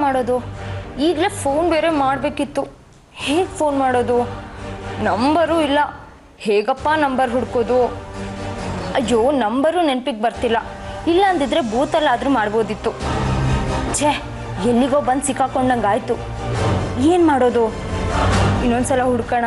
ಮಾಡೋದು? ಈಗಲೇ ಫೋನ್ ಬೇರೆ ಮಾಡಬೇಕಿತ್ತು. ಹೇಗೆ ಫೋನ್ ಮಾಡೋದು? ನಂಬರು ಇಲ್ಲ. ಹೇಗಪ್ಪ ನಂಬರ್ ಹುಡ್ಕೋದು? ಅಯ್ಯೋ, ನಂಬರು ನೆನಪಿಗೆ ಬರ್ತಿಲ್ಲ. ಇಲ್ಲ ಅಂದಿದ್ರೆ ಬೂತಲ್ಲಾದರೂ ಮಾಡ್ಬೋದಿತ್ತು. ಛೇ, ಎಲ್ಲಿಗೋ ಬಂದು ಸಿಕ್ಕಾಕೊಂಡಂಗಾಯ್ತು. ಏನು ಮಾಡೋದು? ಇನ್ನೊಂದ್ಸಲ ಹುಡ್ಕೋಣ.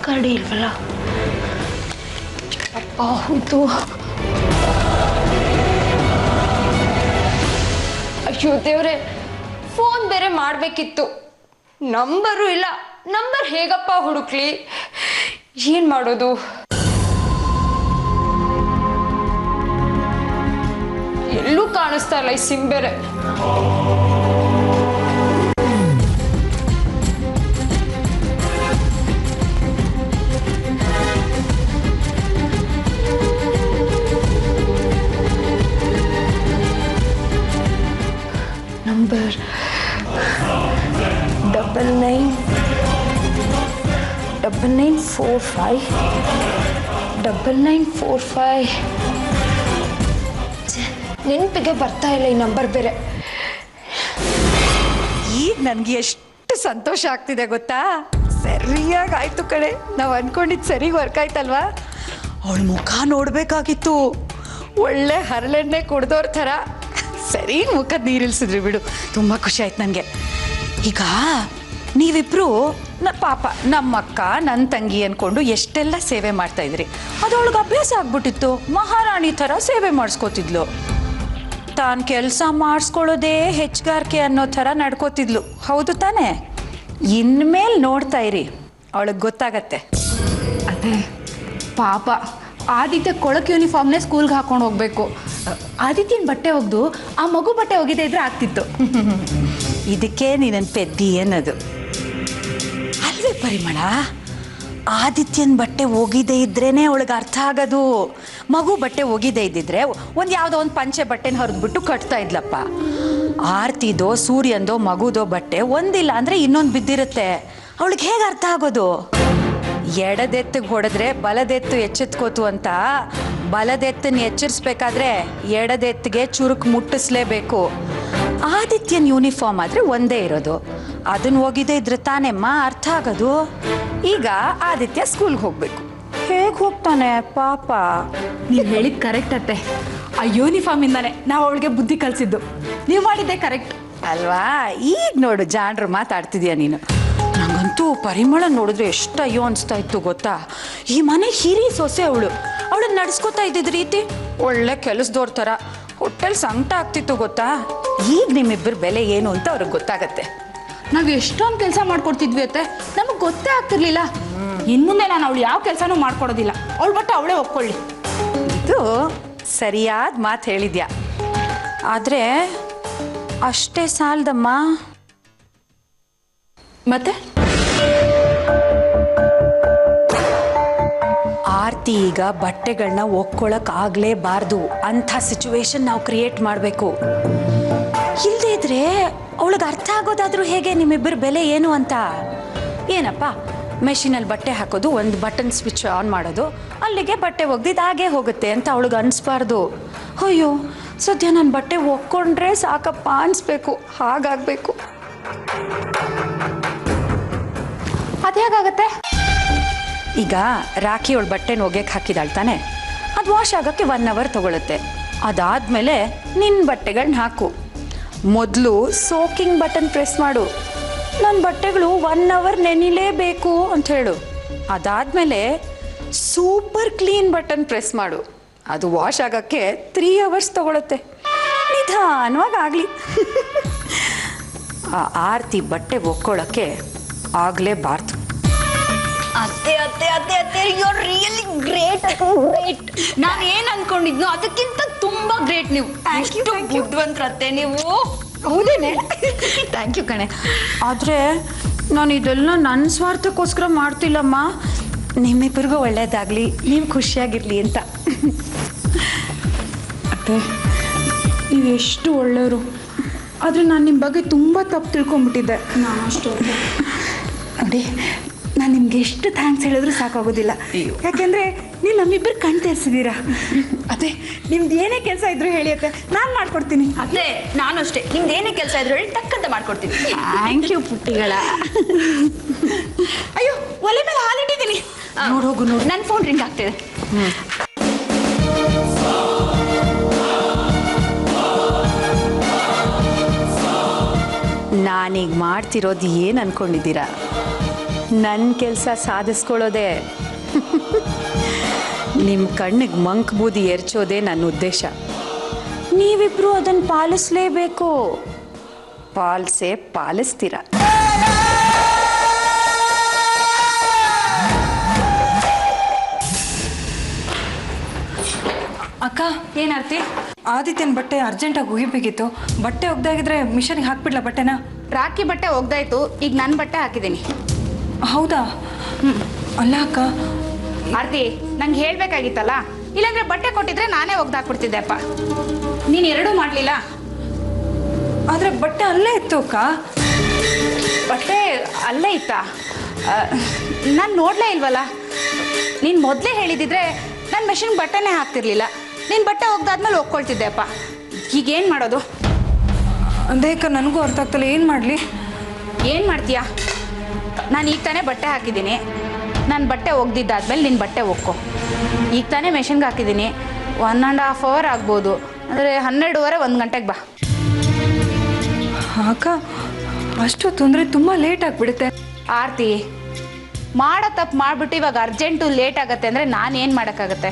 ಕಾರ್ಡ್ ಇಲ್ವಲ್ಲ? ಅಪ್ಪ, ಹೌದು. ಅಯ್ಯೋ ದೇವ್ರೆ, ಫೋನ್ ಬೇರೆ ಮಾಡಬೇಕಿತ್ತು. ನಂಬರು ಇಲ್ಲ. ನಂಬರ್ ಹೇಗಪ್ಪ ಹುಡುಕ್ಲಿ? ಏನು ಮಾಡೋದು? ಎಲ್ಲೂ ಕಾಣಿಸ್ತಾ ಇಲ್ಲ ಈ ಸಿಮ್ ಬೇರೆ. ನಂಬರ್ 9945 ನೆನಪಿಗೆ ಬರ್ತಾ ಇಲ್ಲ ಈ ನಂಬರ್ ಬೇರೆ. ಈಗ ನನಗೆ ಎಷ್ಟು ಸಂತೋಷ ಆಗ್ತಿದೆ ಗೊತ್ತಾ? ಸರಿಯಾಗಿ ಆಯ್ತು ಕಡೆ. ನಾವು ಅನ್ಕೊಂಡಿದ್ದು ಸರಿಗೆ ವರ್ಕ್ ಆಯ್ತಲ್ವಾ? ಅವಳ ಮುಖ ನೋಡ್ಬೇಕಾಗಿತ್ತು. ಒಳ್ಳೆ ಹರಳೆಣ್ಣೆ ಕುಡ್ದೋರ್ ಥರ ಸರಿ ಮುಖದ ನೀರಿಲ್ಸಿದ್ರಿ ಬಿಡು. ತುಂಬ ಖುಷಿ ಆಯ್ತು ನನಗೆ. ಈಗ ನೀವಿಬ್ರು ಪಾಪ ನಮ್ಮ ಅಕ್ಕ ನನ್ನ ತಂಗಿ ಅಂದ್ಕೊಂಡು ಎಷ್ಟೆಲ್ಲ ಸೇವೆ ಮಾಡ್ತಾ ಇದ್ರಿ. ಅದು ಅವಳಿಗೆ ಅಭ್ಯಾಸ ಆಗ್ಬಿಟ್ಟಿತ್ತು. ಮಹಾರಾಣಿ ಥರ ಸೇವೆ ಮಾಡಿಸ್ಕೋತಿದ್ಲು. ತಾನು ಕೆಲಸ ಮಾಡಿಸ್ಕೊಳ್ಳೋದೇ ಹೆಚ್ಚುಗಾರಿಕೆ ಅನ್ನೋ ಥರ ನಡ್ಕೋತಿದ್ಲು. ಹೌದು ತಾನೇ? ಇನ್ಮೇಲೆ ನೋಡ್ತಾ ಇರಿ, ಅವಳಿಗೆ ಗೊತ್ತಾಗತ್ತೆ. ಅದೇ ಪಾಪ ಆದಿತ್ಯ ಕೊಳಕ್ ಯೂನಿಫಾರ್ಮ್ನೇ ಸ್ಕೂಲ್ಗೆ ಹಾಕೊಂಡು ಹೋಗ್ಬೇಕು. ಆದಿತ್ಯನ ಬಟ್ಟೆ ಒಗ್ದು ಆ ಮಗು ಬಟ್ಟೆ ಒಗಿದೇ ಇದ್ರೆ ಆಗ್ತಿತ್ತು. ಇದಕ್ಕೆ ನೀನನ್ ಪೆದ್ದಿ ಅನ್ನೋದು ಅಲ್ವೇ ಪರಿಮಳ? ಆದಿತ್ಯನ ಬಟ್ಟೆ ಒಗಿದೇ ಇದ್ರೇನೆ ಅವಳಿಗೆ ಅರ್ಥ ಆಗೋದು. ಮಗು ಬಟ್ಟೆ ಒಗಿದೇ ಇದ್ದಿದ್ರೆ ಯಾವುದೋ ಒಂದು ಪಂಚೆ ಬಟ್ಟೆನ ಹೊರದ್ಬಿಟ್ಟು ಕಟ್ತಾ ಇದ್ಲಪ್ಪ. ಆರ್ತಿದೋ ಸೂರ್ಯಂದೋ ಮಗುದೋ ಬಟ್ಟೆ ಒಂದಿಲ್ಲ ಅಂದರೆ ಇನ್ನೊಂದು ಬಿದ್ದಿರುತ್ತೆ. ಅವಳಿಗೆ ಹೇಗೆ ಅರ್ಥ ಆಗೋದು? ಎಡದೆತ್ತಿಗೆ ಹೊಡೆದ್ರೆ ಬಲದೆತ್ತು ಎಚ್ಚೆತ್ಕೋತು ಅಂತ ಬಲದೆತ್ತನ್ನು ಎಚ್ಚರಿಸ್ಬೇಕಾದ್ರೆ ಎಡದೆತ್ತಿಗೆ ಚುರುಕು ಮುಟ್ಟಿಸ್ಲೇಬೇಕು. ಆದಿತ್ಯನ ಯೂನಿಫಾರ್ಮ್ ಆದರೆ ಒಂದೇ ಇರೋದು. ಅದನ್ನು ಹೋಗಿದೇ ಇದ್ರೆ ತಾನೆಮ್ಮ ಅರ್ಥ ಆಗೋದು. ಈಗ ಆದಿತ್ಯ ಸ್ಕೂಲ್ಗೆ ಹೋಗ್ಬೇಕು. ಹೇಗೆ ಹೋಗ್ತಾನೆ ಪಾಪ? ನೀವು ಹೇಳಿದ ಕರೆಕ್ಟ್ ಅತ್ತೆ. ಆ ಯೂನಿಫಾರ್ಮಿಂದಾನೆ ನಾವು ಅವಳಿಗೆ ಬುದ್ಧಿ ಕಲಿಸಿದ್ದು. ನೀವು ಮಾಡಿದ್ದೆ ಕರೆಕ್ಟ್ ಅಲ್ವಾ? ಈಗ ನೋಡು, ಜಾಣ್ರು ಮಾತಾಡ್ತಿದ್ಯಾ ನೀನು. ನಂಗಂತೂ ಪರಿಮಳ ನೋಡಿದ್ರೆ ಎಷ್ಟು ಅಯ್ಯೋ ಅನಿಸ್ತಾ ಇತ್ತು ಗೊತ್ತಾ? ಈ ಮನೆ ಹಿರಿ ಸೊಸೆ ಅವಳನ್ನ ನಡೆಸ್ಕೊತಾ ಇದ್ದಿದ್ದ ರೀತಿ ಒಳ್ಳೆ ಕೆಲಸದವ್ರ ಥರ. ಹೊಟ್ಟೆಲ್ ಸಂಕಟ ಆಗ್ತಿತ್ತು ಗೊತ್ತಾ? ಈಗ ನಿಮ್ಮಿಬ್ಬರ ಬೆಲೆ ಏನು ಅಂತ ಅವ್ರಿಗೆ ಗೊತ್ತಾಗತ್ತೆ. ನಾವು ಎಷ್ಟೊಂದು ಕೆಲಸ ಮಾಡ್ಕೊಡ್ತಿದ್ವಿ ಅತ್ತೆ, ನಮಗೆ ಗೊತ್ತೇ ಆಗ್ತಿರ್ಲಿಲ್ಲ. ಇನ್ಮುಂದೆ ನಾನು ಅವಳು ಯಾವ ಕೆಲಸನೂ ಮಾಡ್ಕೊಡೋದಿಲ್ಲ. ಅವಳು ಬಟ್ಟೆ ಅವಳೇ ಒಪ್ಕೊಳ್ಳಿ. ಇದು ಸರಿಯಾದ ಮಾತು ಹೇಳಿದ್ಯಾ. ಆದರೆ ಅಷ್ಟೇ ಸಾಲದಮ್ಮ. ಮತ್ತೆ ಆರ್ತಿ ಈಗ ಬಟ್ಟೆಗಳನ್ನ ಒಕ್ಕೊಳಕ್ ಆಗ್ಲೇಬಾರ್ದು ಅಂಥ ಸಿಚುವೇಶನ್ ನಾವು ಕ್ರಿಯೇಟ್ ಮಾಡಬೇಕು. ಇಲ್ಲದೇ ಇದ್ರೆ ಅವಳಿಗೆ ಅರ್ಥ ಆಗೋದಾದ್ರೂ ಹೇಗೆ ನಿಮ್ಮಿಬ್ಬರ ಬೆಲೆ ಏನು ಅಂತ? ಏನಪ್ಪ, ಮೆಷಿನಲ್ಲಿ ಬಟ್ಟೆ ಹಾಕೋದು, ಒಂದು ಬಟನ್ ಸ್ವಿಚ್ ಆನ್ ಮಾಡೋದು, ಅಲ್ಲಿಗೆ ಬಟ್ಟೆ ಒಗ್ದಿದ್ದು ಹಾಗೆ ಹೋಗುತ್ತೆ ಅಂತ ಅವಳಿಗೆ ಅನಿಸ್ಬಾರ್ದು. ಅಯ್ಯೋ ಸದ್ಯ ನಾನು ಬಟ್ಟೆ ಒಕ್ಕೊಂಡ್ರೆ ಸಾಕಪ್ಪ ಅನಿಸ್ಬೇಕು. ಹಾಗಾಗಬೇಕು. ಅದೇಗಾಗತ್ತೆ? ಈಗ ರಾಖಿ ಅವಳು ಬಟ್ಟೆನ ಒಗೆಯಕ್ಕೆ ಹಾಕಿದಾಳ್ತಾನೆ, ಅದು ವಾಶ್ ಆಗೋಕ್ಕೆ 1 hour ತೊಗೊಳುತ್ತೆ. ಅದಾದಮೇಲೆ ನಿನ್ನ ಬಟ್ಟೆಗಳನ್ನ ಹಾಕು. ಮೊದಲು ಸೋಕಿಂಗ್ ಬಟನ್ ಪ್ರೆಸ್ ಮಾಡು. ನನ್ನ ಬಟ್ಟೆಗಳು 1 hour ನೆನಿಲೇಬೇಕು ಅಂತ ಹೇಳು. ಅದಾದಮೇಲೆ ಸೂಪರ್ ಕ್ಲೀನ್ ಬಟನ್ ಪ್ರೆಸ್ ಮಾಡು. ಅದು ವಾಶ್ ಆಗೋಕ್ಕೆ 3 hours ತೊಗೊಳುತ್ತೆ. ನಿಧಾನವಾಗಿ ಆಗಲಿ. ಆ ಆರ್ತಿ ಬಟ್ಟೆ ಒಕ್ಕೊಳ್ಳೋಕ್ಕೆ ಆಗಲೇಬಾರ್ದು. ಅತ್ತೆ ಅತ್ತೆ ಅತ್ತೆ ಅತ್ತೆ you are really great great. ನಾನು ಏನು ಅನ್ಕೊಂಡಿದ್ನೋ ಅದಕ್ಕಿಂತ ತುಂಬಾ ಗ್ರೇಟ್ ನೀವು. ಎಷ್ಟು ಬುದ್ಧಿವಂತರತ್ತೆ ನೀವು. ಹೌದೇನೆ? ಥ್ಯಾಂಕ್ ಯು ಕಣೆ. ಆದರೆ ನಾನು ಇದೆಲ್ಲ ನನ್ನ ಸ್ವಾರ್ಥಕ್ಕೋಸ್ಕರ ಮಾಡ್ತಿಲ್ಲಮ್ಮ, ನಿಮ್ಮಿಬ್ಬರಿಗೂ ಒಳ್ಳೇದಾಗಲಿ, ನೀವು ಖುಷಿಯಾಗಿರಲಿ ಅಂತ. ಅತ್ತೆ ನೀವು ಎಷ್ಟು ಒಳ್ಳೆಯವರು, ಆದರೆ ನಾನು ನಿಮ್ಮ ಬಗ್ಗೆ ತುಂಬ ತಪ್ಪು ತಿಳ್ಕೊಂಬಿಟ್ಟಿದ್ದೆ. ನಾನು ಅಷ್ಟು ನೋಡಿ, ನಾನು ನಿಮ್ಗೆ ಎಷ್ಟು ಥ್ಯಾಂಕ್ಸ್ ಹೇಳಿದ್ರು ಸಾಕಾಗೋದಿಲ್ಲ. ಯಾಕೆಂದರೆ ನೀವು ನಮ್ಮಿಬ್ಬರು ಕಣ್ ತೆರೆಸಿದ್ದೀರಾ. ಅದೇ ನಿಮ್ದು ಏನೇ ಕೆಲಸ ಇದ್ರೂ ಹೇಳಿ ಅತ್ತೆ, ನಾನು ಮಾಡ್ಕೊಡ್ತೀನಿ. ಅದೇ ನಾನು ಅಷ್ಟೇ, ನಿಮ್ದು ಏನೇ ಕೆಲಸ ಇದ್ರು ಹೇಳಿ ತಕ್ಕಂತ ಮಾಡ್ಕೊಡ್ತೀನಿ. ಥ್ಯಾಂಕ್ ಯು ಪುಟ್ಟಿಗಳ. ಅಯ್ಯೋ, ಒಲೆ ಮೇಲೆ ಹಾಲಿಟ್ಟಿದ್ದೀನಿ, ನೋಡು ಹೋಗು ನೋಡು. ನನ್ನ ಫೋನ್ ರಿಂಗ್ ಆಗ್ತಿದೆ. ನಾನೀಗ ಮಾಡ್ತಿರೋದು ಏನು ಅನ್ಕೊಂಡಿದ್ದೀರಾ? ನನ್ನ ಕೆಲಸ ಸಾಧಿಸ್ಕೊಳ್ಳೋದೆ. ನಿಮ್ಮ ಕಣ್ಣಿಗೆ ಮಂಕ್ ಬೂದಿ ಎರಚೋದೇ ನನ್ನ ಉದ್ದೇಶ. ನೀವಿಬ್ರು ಅದನ್ನು ಪಾಲಿಸಲೇಬೇಕು. ಪಾಲಿಸೇ ಪಾಲಿಸ್ತೀರ. ಅಕ್ಕ, ಏನಾರ್ತಿ? ಆದಿತ್ಯನ ಬಟ್ಟೆ ಅರ್ಜೆಂಟಾಗಿ ಒಗಿಬೇಕಿತ್ತು. ಬಟ್ಟೆ ಒಗ್ದಾಗಿದ್ರೆ ಮಿಷನ್ಗೆ ಹಾಕ್ಬಿಡ್ಲಾ ಬಟ್ಟೆನ? ರಾಖಿ ಬಟ್ಟೆ ಒಗ್ದಾಯ್ತು, ಈಗ ನನ್ನ ಬಟ್ಟೆ ಹಾಕಿದ್ದೀನಿ. ಹೌದಾ? ಅಲ್ಲ ಅಕ್ಕ, ಆರ್ತಿ, ನಂಗೆ ಹೇಳ್ಬೇಕಾಗಿತ್ತಲ್ಲ, ಇಲ್ಲಾಂದ್ರೆ ಬಟ್ಟೆ ಕೊಟ್ಟಿದ್ರೆ ನಾನೇ ಒಗ್ದಾಕ್ಬಿಡ್ತಿದ್ದೆ ಅಪ್ಪ. ನೀನು ಎರಡೂ ಮಾಡಲಿಲ್ಲ. ಆದರೆ ಬಟ್ಟೆ ಅಲ್ಲೇ ಇತ್ತು ಅಕ್ಕ. ಬಟ್ಟೆ ಅಲ್ಲೇ ಇತ್ತಾ? ನಾನು ನೋಡಲೇ ಇಲ್ವಲ್ಲ. ನೀನು ಮೊದಲೇ ಹೇಳಿದಿದ್ರೆ ನಾನು ಮೆಷಿನ್ಗೆ ಬಟ್ಟೆನೇ ಹಾಕ್ತಿರ್ಲಿಲ್ಲ. ನೀನು ಬಟ್ಟೆ ಒಗ್ದಾದ್ಮೇಲೆ ಒಗ್ಕೊಳ್ತಿದ್ದೆ ಅಪ್ಪ. ಈಗೇನು ಮಾಡೋದು? ಅದೇ ಅಕ್ಕ, ನನಗೂ ಅರ್ಥ ಆಗ್ತಲ್ಲ, ಏನು ಮಾಡಲಿ? ಏನು ಮಾಡ್ತೀಯಾ? ನಾನು ಈಗ ತಾನೇ ಬಟ್ಟೆ ಹಾಕಿದ್ದೀನಿ. ನಾನು ಬಟ್ಟೆ ಒಗ್ದಿದ್ದಾದ್ಮೇಲೆ ನಿನ್ನ ಬಟ್ಟೆ ಒಗ್ಕೊ. ಈಗ ತಾನೇ ಮೆಷಿನ್ಗೆ ಹಾಕಿದ್ದೀನಿ. 1.5 hour ಆಗ್ಬೋದು, ಅಂದರೆ 12:30 1 ಗಂಟೆಗೆ ಬಾ. ಅಕ್ಕ, ಅಷ್ಟೊತ್ತು ಅಂದರೆ ತುಂಬ ಲೇಟ್ ಆಗಿಬಿಡುತ್ತೆ. ಆರ್ತಿ, ಮಾಡೋ ತಪ್ಪು ಮಾಡಿಬಿಟ್ಟು ಇವಾಗ ಅರ್ಜೆಂಟು ಲೇಟ್ ಆಗುತ್ತೆ ಅಂದರೆ ನಾನು ಏನು ಮಾಡೋಕ್ಕಾಗತ್ತೆ?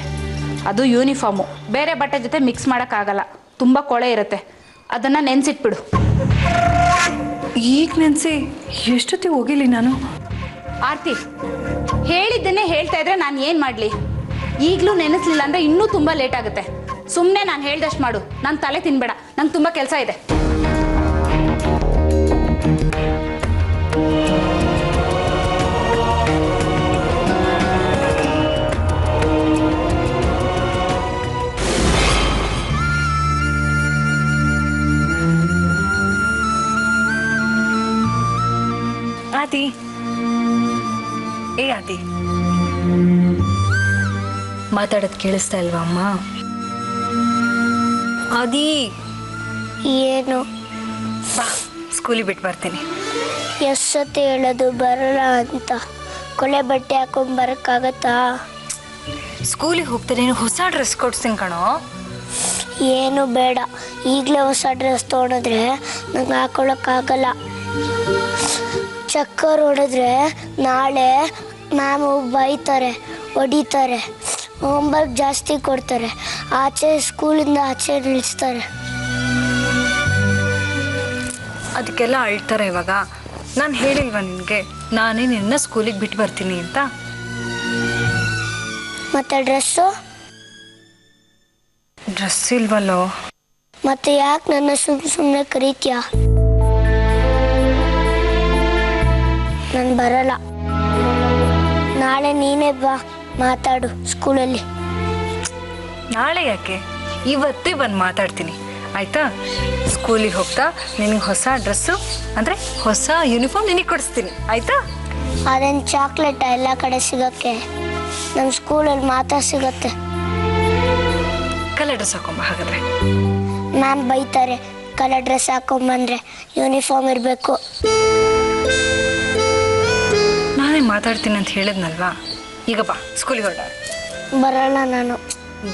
ಅದು ಯೂನಿಫಾರ್ಮು, ಬೇರೆ ಬಟ್ಟೆ ಜೊತೆ ಮಿಕ್ಸ್ ಮಾಡೋಕ್ಕಾಗಲ್ಲ, ತುಂಬ ಕೊಳೆ ಇರುತ್ತೆ. ಅದನ್ನು ನೆನೆಸಿಟ್ಬಿಡು. ಈಗ ನೆನೆಸಿ ಎಷ್ಟೊತ್ತಿಗೆ ಹೋಗಿಲಿ ನಾನು? ಆರ್ತಿ, ಹೇಳಿದ್ದನ್ನೇ ಹೇಳ್ತಾ ಇದ್ರೆ ನಾನು ಏನು ಮಾಡಲಿ? ಈಗಲೂ ನೆನೆಸ್ಲಿಲ್ಲ ಅಂದರೆ ಇನ್ನೂ ತುಂಬ ಲೇಟ್ ಆಗುತ್ತೆ. ಸುಮ್ಮನೆ ನಾನು ಹೇಳ್ದಷ್ಟು ಮಾಡು, ನಾನು ತಲೆ ತಿನ್ಬೇಡ, ನಂಗೆ ತುಂಬ ಕೆಲಸ ಇದೆ. ಆದಿ, ಏ ಆದಿ, ಮಾತಾಡೋದು ಕೇಳಿಸ್ತಾ ಇಲ್ವಾ ಅಮ್ಮ? ಆದಿ, ಏನು? ಬಾ, ಸ್ಕೂಲಿಗೆ ಬಿಟ್ಟು ಬರ್ತೀನಿ. ಎಷ್ಟೊತ್ತು ಹೇಳೋದು ಬರಲ್ಲ ಅಂತ? ಕೊಳೆ ಬಟ್ಟೆ ಹಾಕೊಂಡು ಬರೋಕ್ಕಾಗತ್ತಾ? ಸ್ಕೂಲಿಗೆ ಹೋಗ್ತಾರೆ, ಹೊಸ ಡ್ರೆಸ್ ಕೊಡ್ಸ್ತೀನಿ ಕಣೋ. ಏನು ಬೇಡ, ಈಗಲೇ ಹೊಸ ಡ್ರೆಸ್ ತೊಗೊಂಡ್ರೆ ನಂಗೆ ಹಾಕೊಳ್ಳೋಕ್ಕಾಗಲ್ಲ. ಚಕ್ಕರ್ ಹೊಡೆದ್ರೆ ನಾಳೆ ಮ್ಯಾಮು ಬೈತಾರೆ, ಹೊಡಿತಾರೆ, ಹೋಮ್ವರ್ಕ್ ಜಾಸ್ತಿ ಕೊಡ್ತಾರೆ, ಸ್ಕೂಲಿಂದ ಆಚೆ ನಿಲ್ಲಿಸ್ತಾರೆ. ಅದಕ್ಕೆಲ್ಲ ಅಳ್ತಾರೆ ಇವಾಗ. ನಾನು ಹೇಳಿಲ್ವ ನಿನಗೆ, ನಾನೇ ನಿನ್ನ ಸ್ಕೂಲಿಗೆ ಬಿಟ್ಟು ಬರ್ತೀನಿ ಅಂತ? ಮತ್ತೆ ಡ್ರೆಸ್ಸು? ಡ್ರೆಸ್ ಇಲ್ವಲ್ಲೋ? ಮತ್ತೆ ಯಾಕೆ ನನ್ನ ಸುಮ್ಮನೆ ಕರೀತೀಯ? ನಾನು ಬರಲ್ಲ. ನಾಳೆ ನೀನೇ ಬಾ, ಮಾತಾಡು ಸ್ಕೂಲಲ್ಲಿ. ನಾಳೆ ಯಾಕೆ, ಇವತ್ತೇ ಬಂದು ಮಾತಾಡ್ತೀನಿ ಆಯಿತಾ? ಸ್ಕೂಲಿಗೆ ಹೋಗ್ತಾ ನಿನಗೆ ಹೊಸ ಡ್ರೆಸ್ಸು ಅಂದರೆ ಹೊಸ ಯೂನಿಫಾರ್ಮ್ ನಿನಗೆ ಕೊಡಿಸ್ತೀನಿ ಆಯಿತಾ? ಅದೇನು ಚಾಕ್ಲೇಟ ಎಲ್ಲ ಕಡೆ ಸಿಗೋಕ್ಕೆ? ನಮ್ಮ ಸ್ಕೂಲಲ್ಲಿ ಮಾತ್ರ ಸಿಗತ್ತೆ. ಕಲರ್ ಡ್ರೆಸ್ ಹಾಕೊಂಬ ಹಾಗಾದ್ರೆ. ಮ್ಯಾಮ್ ಬೈತಾರೆ, ಕಲರ್ ಡ್ರೆಸ್ ಹಾಕೊಂಬಂದ್ರೆ ಯೂನಿಫಾರ್ಮ್ ಇರಬೇಕು. ನಾನೇ ಮಾತಾಡ್ತೀನಿ ಅಂತ ಹೇಳಿದ್ನಲ್ವಾ? ಈಗ ಬಾ, ಸ್ಕೂಲಿಗೆ ಹೊರಡ. ಬರಲ್ಲ ನಾನು.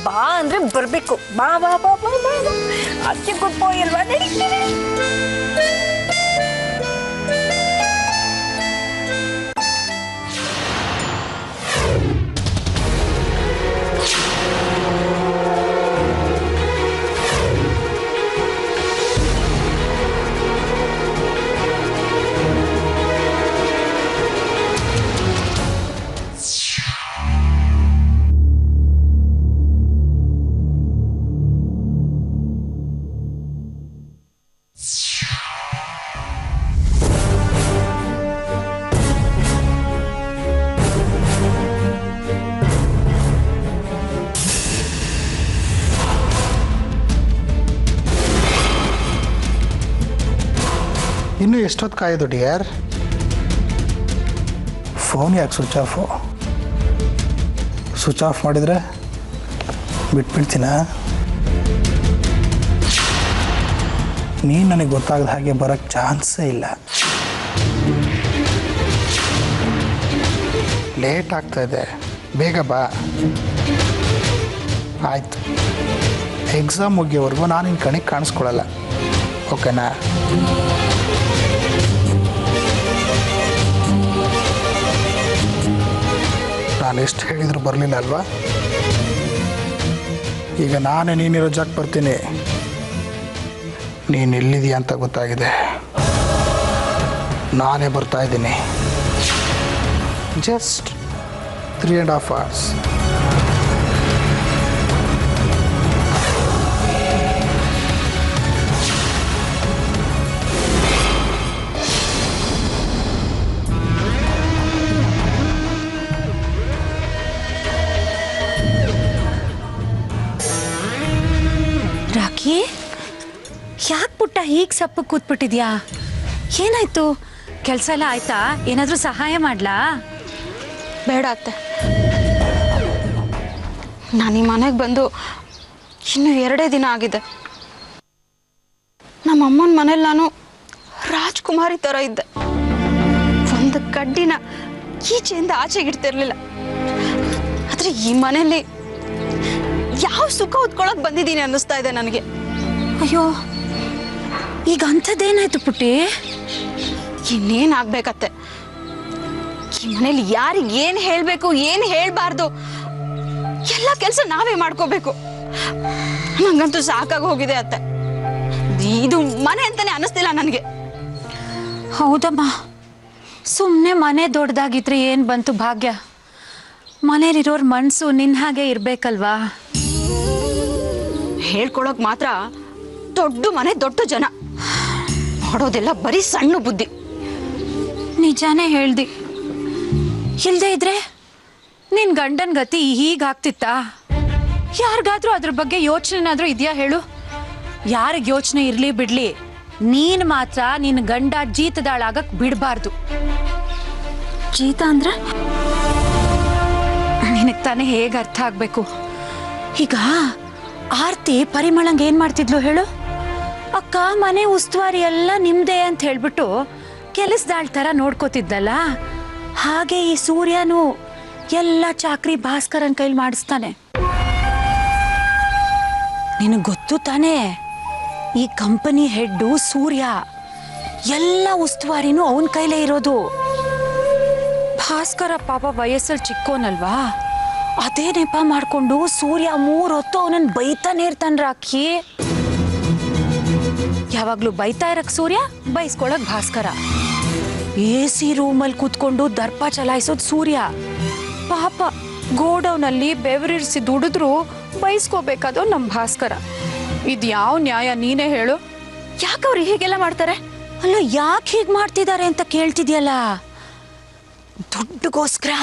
ಬಾ ಅಂದರೆ ಬರಬೇಕು. ಬಾ ಬಾ ಬಾ ಬಾ ಬಾ ಬಾ. ಅದಕ್ಕೆ ಗೊತ್ತೋಯಲ್ವಾ, ನಡೀತೀನಿ. ಇನ್ನೂ ಎಷ್ಟೊತ್ತು ಕಾಯೋದು ಡಿಯರ್? ಫೋನ್ ಯಾಕೆ ಸ್ವಿಚ್ ಆಫ್ ಮಾಡಿದರೆ ಬಿಟ್ಬಿಡ್ತೀನಾ? ನೀನು ನನಗೆ ಗೊತ್ತಾಗದ ಹಾಗೆ ಬರೋಕ್ಕೆ ಚಾನ್ಸೇ ಇಲ್ಲ. ಲೇಟ್ ಆಗ್ತಾಯಿದೆ, ಬೇಗ ಬಾ. ಆಯಿತು, ಎಕ್ಸಾಮ್ ಮುಗಿಯೋವರೆಗೂ ನಾನು ನಿನ್ನ ಕಣಿಗೆ ಕಾಣಿಸ್ಕೊಳ್ಳಲ್ಲ, ಓಕೆನಾ? ನಾನು ಎಷ್ಟು ಹೇಳಿದ್ರು ಬರಲಿಲ್ಲ ಅಲ್ವಾ? ಈಗ ನಾನೇ ನೀನಿರೋ ಜಾಗ ಬರ್ತೀನಿ. ನೀನು ಎಲ್ಲಿದೀಯ ಅಂತ ಗೊತ್ತಾಗಿದೆ. ನಾನೇ ಬರ್ತಾ ಇದ್ದೀನಿ. Just 3.5 hours. ರಾಕಿ, ಯಾಕೆ ಪುಟ್ಟ ಹೀಗೆ ಸಪ್ಪು ಕೂತ್ಬಿಟ್ಟಿದ್ಯಾ? ಏನಾಯ್ತು? ಕೆಲಸ ಎಲ್ಲ ಆಯ್ತಾ? ಏನಾದರೂ ಸಹಾಯ ಮಾಡ್ಲಾ? ಬೇಡ ಅತ್ತೆ, ನಾನು ಈ ಮನೆಗೆ ಬಂದು ಇನ್ನು 2 ದಿನ ಆಗಿದೆ. ನಮ್ಮ ಅಮ್ಮನ ಮನೇಲಿ ನಾನು ರಾಜ್ಕುಮಾರಿ ಥರ ಇದ್ದೆ. ಒಂದು ಕಡ್ಡಿನ ಈಚೆಯಿಂದ ಆಚೆಗಿಡ್ತಿರ್ಲಿಲ್ಲ. ಆದರೆ ಈ ಮನೆಯಲ್ಲಿ ಯಾವ ಸುಖ ಹೊತ್ಕೊಳಕ್ ಬಂದಿದ್ದೀನಿ ಅನ್ನಿಸ್ತಾ ಇದೆ ನನಗೆ. ಅಯ್ಯೋ, ಈಗ ಅಂಥದ್ದೇನಾಯ್ತು ಪುಟ್ಟಿ? ಇನ್ನೇನಾಗ್ಬೇಕತ್ತೆ? ಈ ಮನೇಲಿ ಯಾರಿಗೆ ಏನು ಹೇಳಬೇಕು, ಏನು ಹೇಳಬಾರ್ದು, ಎಲ್ಲ ಕೆಲಸ ನಾವೇ ಮಾಡ್ಕೋಬೇಕು. ನಂಗಂತೂ ಸಾಕಾಗಿ ಹೋಗಿದೆ ಅತ್ತೆ. ಇದು ಮನೆ ಅಂತಾನೆ ಅನ್ನಿಸ್ತಿಲ್ಲ ನನಗೆ. ಹೌದಮ್ಮ, ಸುಮ್ಮನೆ ಮನೆ ದೊಡ್ಡದಾಗಿದ್ರೆ ಏನು ಬಂತು ಭಾಗ್ಯ? ಮನೇಲಿರೋರ್ ಮನಸ್ಸು ನಿನ್ನ ಹಾಗೆ ಇರಬೇಕಲ್ವಾ? ಹೇಳ್ಕೊಳಕ್ ಮಾತ್ರ ದೊಡ್ಡ ಮನೆ, ದೊಡ್ಡ ಜನ, ಮಾಡೋದೆಲ್ಲ ಬರೀ ಸಣ್ಣ ಬುದ್ಧಿ. ನಿಜಾನೇ ಹೇಳ್ದಿ. ಇಲ್ದೇ ಇದ್ರೆ ನಿನ್ ಗಂಡನ ಗತಿ ಹೀಗಾಗ್ತಿತ್ತಾ? ಯಾರಿಗಾದ್ರೂ ಅದ್ರ ಬಗ್ಗೆ ಯೋಚನೆನಾದ್ರೂ ಇದೆಯಾ ಹೇಳು? ಯಾರಿಗೆ ಯೋಚನೆ ಇರ್ಲಿ ಬಿಡ್ಲಿ, ನೀನ್ ಮಾತ್ರ ನಿನ್ನ ಗಂಡ ಜೀತದಾಳಾಗಕ್ ಬಿಡಬಾರ್ದು. ಜೀತ ಅಂದ್ರೆ ನಿನಗೆ ತಾನೇ ಹೇಗೆ ಅರ್ಥ ಆಗ್ಬೇಕು? ಈಗ ಆರ್ತಿ ಪರಿಮಳಂಗೆ ಏನ್ ಮಾಡ್ತಿದ್ಲು ಹೇಳು? ಅಕ್ಕ ಮನೆ ಉಸ್ತುವಾರಿ ಎಲ್ಲ ನಿಮ್ದೇ ಅಂತ ಹೇಳ್ಬಿಟ್ಟು ಕೆಲಸದಾಳ ಥರ ನೋಡ್ಕೋತಿದ್ದಲ್ಲ, ಹಾಗೆ ಈ ಸೂರ್ಯನು ಎಲ್ಲ ಚಾಕ್ರಿ ಭಾಸ್ಕರನ್ ಕೈಲಿ ಮಾಡಿಸ್ತಾನೆ. ನಿನಗೆ ಗೊತ್ತು ತಾನೇ, ಈ ಕಂಪನಿ ಹೆಡ್ಡು ಸೂರ್ಯ, ಎಲ್ಲ ಉಸ್ತುವಾರಿನೂ ಅವನ ಕೈಲೇ ಇರೋದು. ಭಾಸ್ಕರ ಪಾಪ ವಯಸ್ಸಲ್ಲಿ ಚಿಕ್ಕೋನಲ್ವಾ, ಅದೇ ನೆಪ ಮಾಡ್ಕೊಂಡು ಸೂರ್ಯ 3 ಹೊತ್ತು ಅವನನ್ನ ಬೈತಾನೆ ಇರ್ತಾನೆ. ರಾಕಿ ಯಾವಾಗ್ಲೂ ಬೈತಾ ಇರಕ್ ಸೂರ್ಯ, ಬೈಸ್ಕೊಳಕ್ ಭಾಸ್ಕರ. AC ರೂಮಲ್ಲಿ ಕೂತ್ಕೊಂಡು ದರ್ಪ ಚಲಾಯಿಸೋದು ಸೂರ್ಯ. ಪಾಪ ಗೋಡೌನಲ್ಲಿ ಬೆವರಿರಿಸಿ ದುಡಿದ್ರು ಬೈಸ್ಕೋಬೇಕಾದೋ ನಮ್ಮ ಭಾಸ್ಕರ. ಇದು ಯಾವ ನ್ಯಾಯ ನೀನೇ ಹೇಳು? ಯಾಕವ್ರು ಹೀಗೆಲ್ಲ ಮಾಡ್ತಾರೆ? ಅಲ್ಲ, ಯಾಕೆ ಹೀಗೆ ಮಾಡ್ತಿದ್ದಾರೆ ಅಂತ ಕೇಳ್ತಿದ್ಯಲ್ಲ? ದುಡ್ಡುಗೋಸ್ಕರ.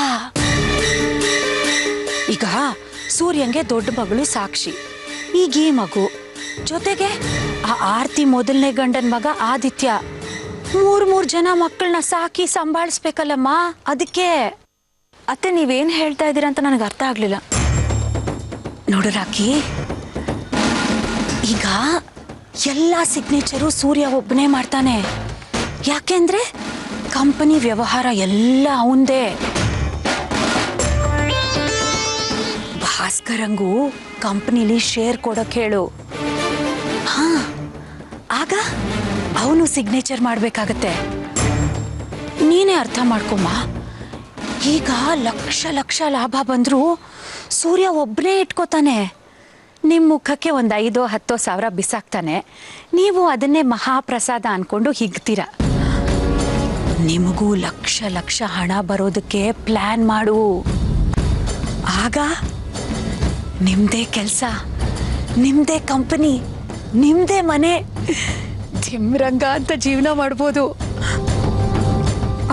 ಈಗ ಸೂರ್ಯಂಗೆ ದೊಡ್ಡ ಮಗಳು ಸಾಕ್ಷಿ, ಈಗ ಈ ಮಗು, ಜೊತೆಗೆ ಆ ಆರ್ತಿ ಮೊದಲನೇ ಗಂಡನ ಮಗ ಆದಿತ್ಯ. 3 ಜನ ಮಕ್ಕಳನ್ನ ಸಾಕಿ ಸಂಭಾಳಿಸ್ಬೇಕಲ್ಲಮ್ಮ. ಅದಕ್ಕೆ ಅತ್ತೆ, ನೀವೇನು ಹೇಳ್ತಾ ಇದ್ದೀರಾ ಅಂತ ನನಗೆ ಅರ್ಥ ಆಗ್ಲಿಲ್ಲ. ನೋಡು ರಾಕಿ, ಈಗ ಎಲ್ಲ ಸಿಗ್ನೇಚರು ಸೂರ್ಯ ಒಬ್ಬನೇ ಮಾಡ್ತಾನೆ. ಯಾಕೆಂದ್ರೆ ಕಂಪನಿ ವ್ಯವಹಾರ ಎಲ್ಲ ಅವಂದೇ. ಭಾಸ್ಕರಂಗೂ ಕಂಪನಿಲಿ ಶೇರ್ ಕೊಡಕ್ ಹೇಳು. ಹಾ, ಆಗ ಅವನು ಸಿಗ್ನೇಚರ್ ಮಾಡ್ಬೇಕಾಗತ್ತೆ. ನೀನೇ ಅರ್ಥ ಮಾಡ್ಕೊಮ್ಮ. ಈಗ ಲಕ್ಷ ಲಾಭ ಬಂದ್ರು ಸೂರ್ಯ ಒಬ್ಬನೇ ಇಟ್ಕೋತಾನೆ. ನಿಮ್ಮ ಮುಖಕ್ಕೆ ಒಂದು 5-10 ಸಾವಿರ ಬಿಸಾಕ್ತಾನೆ. ನೀವು ಅದನ್ನೇ ಮಹಾಪ್ರಸಾದ ಅನ್ಕೊಂಡು ಹಿಗ್ತೀರ. ನಿಮಗೂ ಲಕ್ಷ ಹಣ ಬರೋದಕ್ಕೆ ಪ್ಲಾನ್ ಮಾಡು. ಆಗ ನಿಮ್ದೇ ಕೆಲಸ, ನಿಮ್ದೇ ಕಂಪನಿ, ನಿಮ್ದೇ ಮನೆ, ಧಿಮ್ರಂಗ ಅಂತ ಜೀವನ ಮಾಡ್ಬೋದು.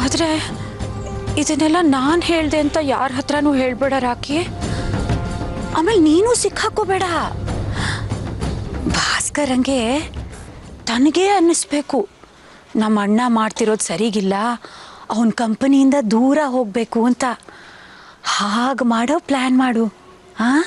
ಆದ್ರೆ ಇದನ್ನೆಲ್ಲ ನಾನು ಹೇಳ್ದೆ ಅಂತ ಯಾರ ಹತ್ರನೂ ಹೇಳ್ಬೇಡ ರಾಕಿ. ಆಮೇಲೆ ನೀನು ಸಿಕ್ಕಾಕೋಬೇಡ. ಭಾಸ್ಕರಂಗೆ ತನಗೇ ಅನ್ನಿಸ್ಬೇಕು ನಮ್ಮ ಅಣ್ಣ ಮಾಡ್ತಿರೋದು ಸರಿಗಿಲ್ಲ, ಅವನ ಕಂಪನಿಯಿಂದ ದೂರ ಹೋಗಬೇಕು ಅಂತ. ಹಾಗೆ ಮಾಡೋ ಪ್ಲ್ಯಾನ್ ಮಾಡು. ಹಾಂ,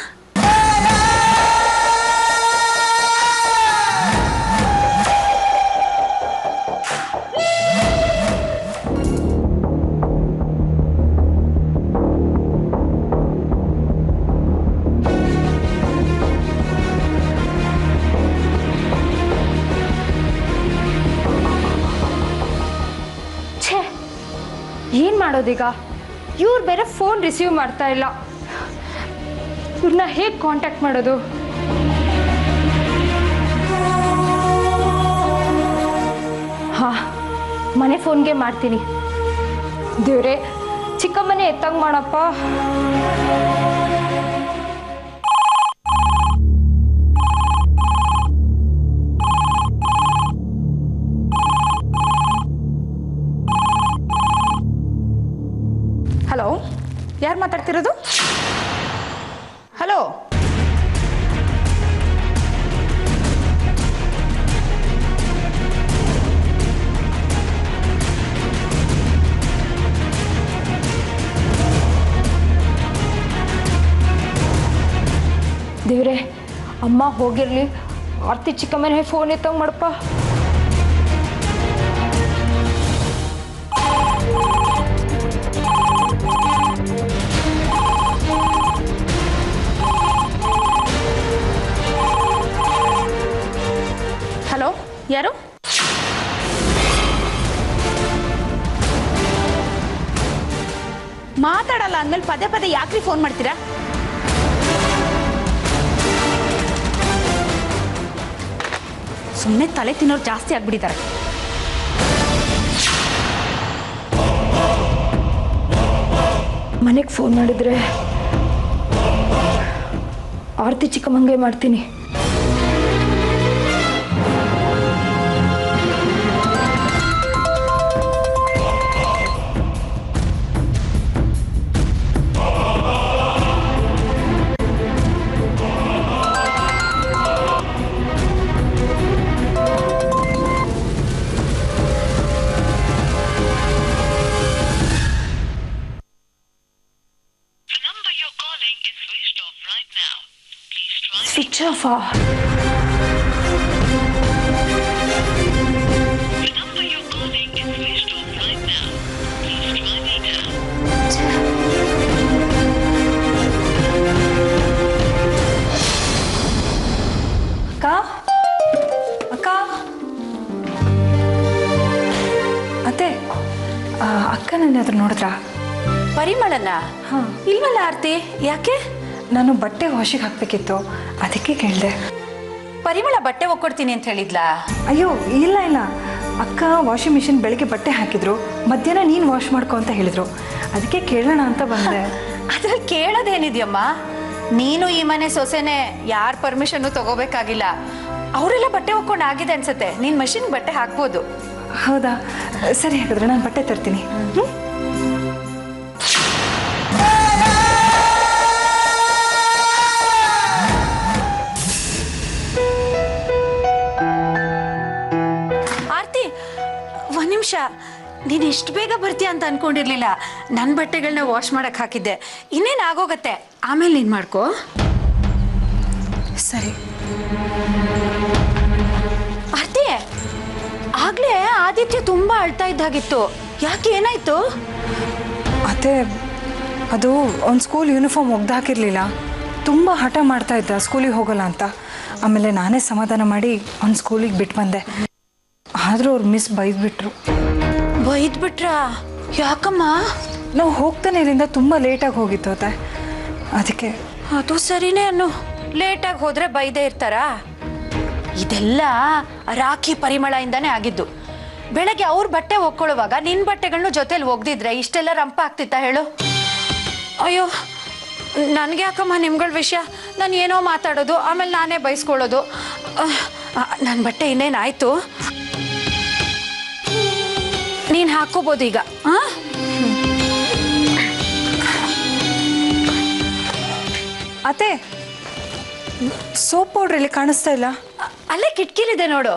ಏನು ಮಾಡೋದೀಗ? ಇವ್ರು ಬೇರೆ ಫೋನ್ ರಿಸೀವ್ ಮಾಡ್ತಾ ಇಲ್ಲ. ಇವ್ರನ್ನ ಹೇಗೆ ಕಾಂಟ್ಯಾಕ್ಟ್ ಮಾಡೋದು? ಹಾಂ, ಮನೆ ಫೋನ್ಗೆ ಮಾಡ್ತೀನಿ. ದೇವ್ರೆ, ಚಿಕ್ಕಮ್ಮನೇ ಎತ್ತಂಗೆ ಮಾಡಪ್ಪ. ಹಲೋ, ಯಾರು ಮಾತಾಡ್ತಿರೋದು? ಹಲೋ, ದೇವ್ರೆ, ಅಮ್ಮ ಹೋಗಿರ್ಲಿ, ಆರ್ತಿ ಚಿಕ್ಕಮ್ಮನೇ ಫೋನ್ ಎತ್ತಂಗೆ ಮಾಡಪ್ಪ. ಹಲೋ, ಯಾರು? ಮಾತಾಡಲ್ಲ ಅಂದ್ಮೇಲೆ ಪದೇ ಪದೇ ಯಾಕ್ರಿ ಫೋನ್ ಮಾಡ್ತೀರಾ? ಸುಮ್ಮನೆ ತಲೆ ತಿನ್ನೋರು ಜಾಸ್ತಿ ಆಗ್ಬಿಟ್ಟಿದ್ದಾರೆ. ಮನೆಗೆ ಫೋನ್ ಮಾಡಿದ್ರೆ ಆರ್ತಿ ಚಿಕ್ಕಮ್ಮಂಗೆ ಮಾಡ್ತೀನಿ. ಸ್ವಿಚ್ ಆಫಾ? ಅಕ್ಕ, ಅಕ್ಕ, ಅತ್ತೆ, ಅಕ್ಕ ನನ್ನ ಹತ್ರ ನೋಡಿದ್ರಾ? ಪರಿಮಳನ? ಹಾಂ. ಇಲ್ವಲ್ಲ ಆರ್ತಿ, ಯಾಕೆ? ನಾನು ಬಟ್ಟೆ ವಾಶಿಗೆ ಹಾಕಬೇಕಿತ್ತು, ಅದಕ್ಕೆ ಕೇಳಿದೆ. ಪರಿಮಳ ಬಟ್ಟೆ ಒಕ್ಕೊಡ್ತೀನಿ ಅಂತ ಹೇಳಿದ್ಲಾ? ಅಯ್ಯೋ ಇಲ್ಲ ಇಲ್ಲ, ಅಕ್ಕ ವಾಷಿಂಗ್ ಮಿಷಿನ್ ಬೆಳಗ್ಗೆ ಬಟ್ಟೆ ಹಾಕಿದ್ರು, ಮಧ್ಯಾಹ್ನ ನೀನು ವಾಶ್ ಮಾಡ್ಕೊ ಅಂತ ಹೇಳಿದರು, ಅದಕ್ಕೆ ಕೇಳೋಣ ಅಂತ ಬಂದೆ. ಅದ್ರಲ್ಲಿ ಕೇಳೋದೇನಿದೆಯಮ್ಮ? ನೀನು ಈ ಮನೆ ಸೊಸೆನೆ, ಯಾರ ಪರ್ಮಿಷನ್ನು ತಗೋಬೇಕಾಗಿಲ್ಲ. ಅವರೆಲ್ಲ ಬಟ್ಟೆ ಒಕ್ಕೊಂಡು ಆಗಿದೆ ಅನ್ಸತ್ತೆ, ನೀನು ಮಷಿನ್ಗೆ ಬಟ್ಟೆ ಹಾಕ್ಬೋದು. ಹೌದಾ, ಸರಿ, ಹಾಗಾದ್ರೆ ನಾನು ಬಟ್ಟೆ ತರ್ತೀನಿ. ಆರ್ತಿ, ಒಂದ್ ನಿಮಿಷ, ನೀನು ಇಷ್ಟು ಬೇಗ ಬರ್ತೀಯ ಅಂತ ಅನ್ಕೊಂಡಿರ್ಲಿಲ್ಲ. ನನ್ನ ಬಟ್ಟೆಗಳನ್ನ ವಾಶ್ ಮಾಡಕ್ ಹಾಕಿದ್ದೆ, ಇನ್ನೇನು ಆಗೋಗತ್ತೆ, ಆಮೇಲೆ ನೀನು ಮಾಡ್ಕೋ. ಸರಿ. ಆರ್ತಿ, ಆಗ್ಲೇ ಆದಿತ್ಯ ತುಂಬಾ ಅಳ್ತಾ ಇದ್ದಾಗಿತ್ತು, ಯಾಕೆ, ಏನಾಯ್ತು? ಅದೇ ಅದು ಅವ್ನ ಸ್ಕೂಲ್ ಯೂನಿಫಾರ್ಮ್ ಒಗ್ದಾಕಿರ್ಲಿಲ್ಲ, ತುಂಬ ಹಠ ಮಾಡ್ತಾ ಇದ್ದ ಸ್ಕೂಲಿಗೆ ಹೋಗಲ್ಲ ಅಂತ. ಆಮೇಲೆ ನಾನೇ ಸಮಾಧಾನ ಮಾಡಿ ಅವ್ನ ಸ್ಕೂಲಿಗೆ ಬಿಟ್ಟು ಬಂದೆ. ಆದರೂ ಅವ್ರು ಮಿಸ್ ಬೈದ್ಬಿಟ್ರು. ಬೈದ್ಬಿಟ್ರಾ? ಯಾಕಮ್ಮ? ನಾವು ಹೋಗ್ತಾನೆ ಇಲ್ಲಿಂದ ತುಂಬ ಲೇಟಾಗಿ ಹೋಗಿತ್ತು ಅತ್ತೆ, ಅದಕ್ಕೆ. ಅದು ಸರಿನೇ ಅನ್ನು, ಲೇಟಾಗಿ ಹೋದ್ರೆ ಬೈದೇ ಇರ್ತಾರಾ? ಇದೆಲ್ಲ ರಾಖಿ ಪರಿಮಳದಿಂದಾನೇ ಆಗಿದ್ದು. ಬೆಳಗ್ಗೆ ಅವ್ರ ಬಟ್ಟೆ ಒಕ್ಕೊಳ್ಳುವಾಗ ನಿನ್ನ ಬಟ್ಟೆಗಳನ್ನ ಜೊತೆಲಿ ಒಗ್ದಿದ್ರೆ ಇಷ್ಟೆಲ್ಲ ರಂಪ ಆಗ್ತಿತ್ತಾ ಹೇಳು? ಅಯ್ಯೋ, ನನಗೆ ಯಾಕಮ್ಮ ನಿಮ್ಗಳ ವಿಷಯ, ನಾನು ಏನೋ ಮಾತಾಡೋದು, ಆಮೇಲೆ ನಾನೇ ಬೈಸ್ಕೊಳ್ಳೋದು. ನನ್ನ ಬಟ್ಟೆ ಇನ್ನೇನಾಯ್ತು, ನೀನು ಹಾಕೋಬೋದು ಈಗ. ಹಾಂ, ಅತ್ತೆ, ಸೋಪ್ ಪೌಡ್ರ್ ಇಲ್ಲಿ ಕಾಣಿಸ್ತಾ ಇಲ್ಲ. ಅಲ್ಲೇ ಕಿಟಕಿಲಿದೆ ನೋಡು.